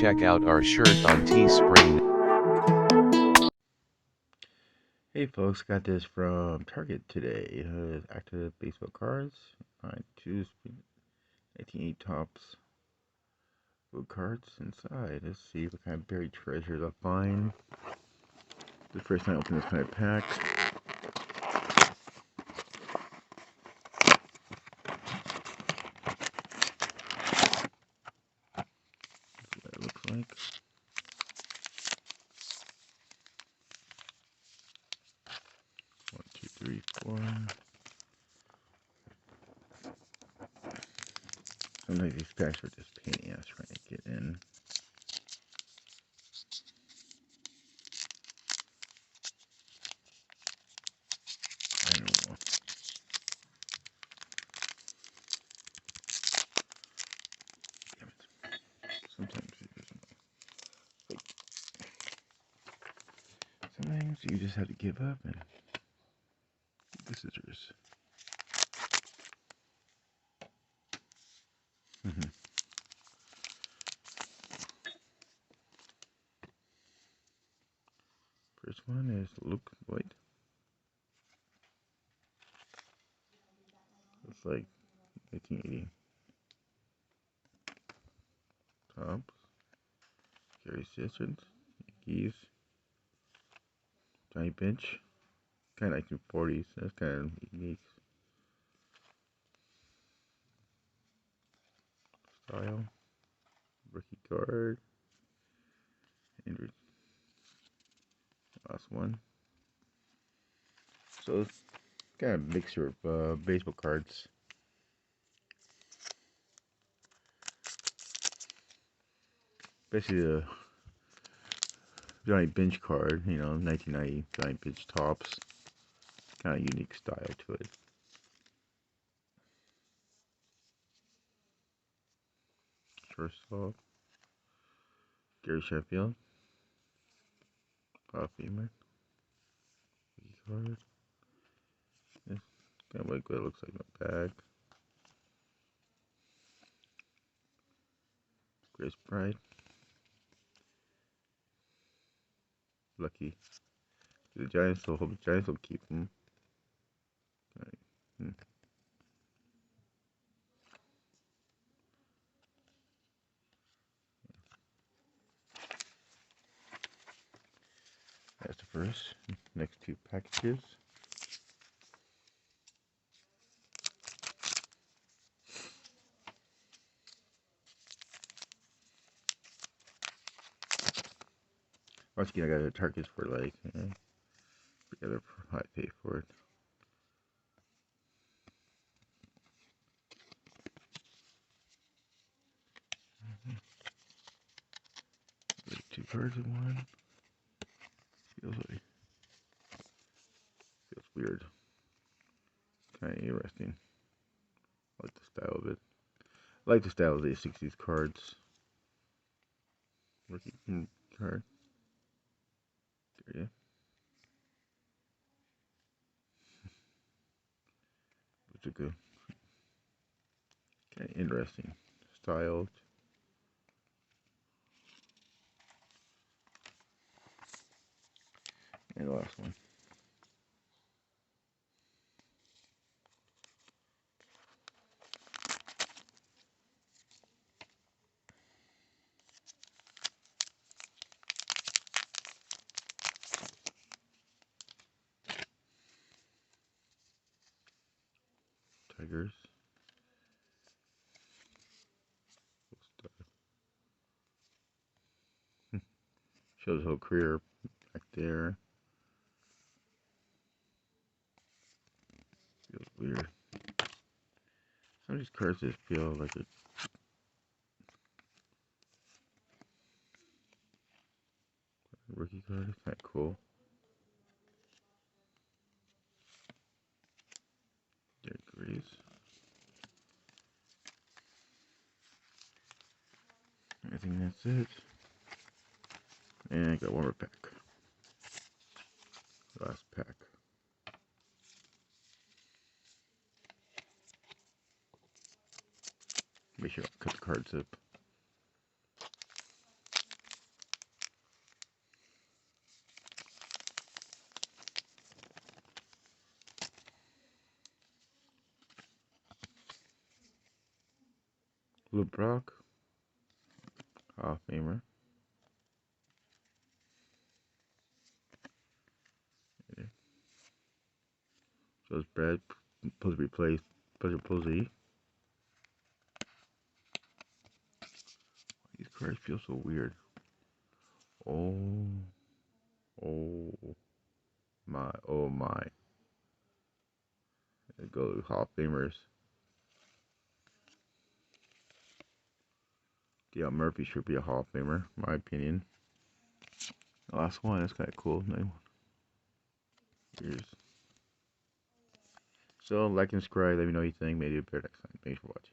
check out our shirt on Tespring. Hey folks, got this from Target today. Active baseball cards. I choose 1980 tops. Blue cards inside. Let's see what kind of buried treasures I'll find. The first time I open this kind of pack. That's what it looks like. One, two, three, four. Sometimes these packs are just pain in the ass trying to get in. I don't know. Damn it. Sometimes it doesn't. Like, sometimes you just have to give up and get the scissors. First one is Luke White. Looks like 1980. Tops. Gary Sessions. Yankees. Johnny Bench. Kind of 1940s. That's kind of unique style. Rookie card. Andrew. Last one. So it's kind of a mixture of baseball cards. Especially the Johnny Bench card, 1990 Johnny Bench tops. Kind of unique style to it. Shortstop. Gary Sheffield. Hall of Famer. Rookie card. It's kind of like what it looks like in the bag. Grace Pride. Lucky. The Giants will hope the Giants will keep him. Right. That's the first. Next two packages. Once again, I got the Targets for like, together I pay for it. Two cards in one. Feels weird. Kind of interesting. I like the style of it. I like the style of these 60s cards. Rookie card. There you go. It's a good, kind of interesting style. And the last one. Tigers. Shows his whole career back there. Feels weird. Some of these cards just feel like a rookie card. It's kind of cool. There it is. I think that's it. And I got one more pack. Last pack. Make sure I cut the cards up. Blue Brock, Hall of Famer. Yeah. So it's Brad, supposed to replace Posey. These cards feel so weird. Oh my, oh my. There go Hall of Famers. Dale Murphy should be a Hall of Famer, in my opinion. The last one is kind of cool. Here's. So, like and subscribe. Let me know what you think. Maybe a better next time. Thanks for watching.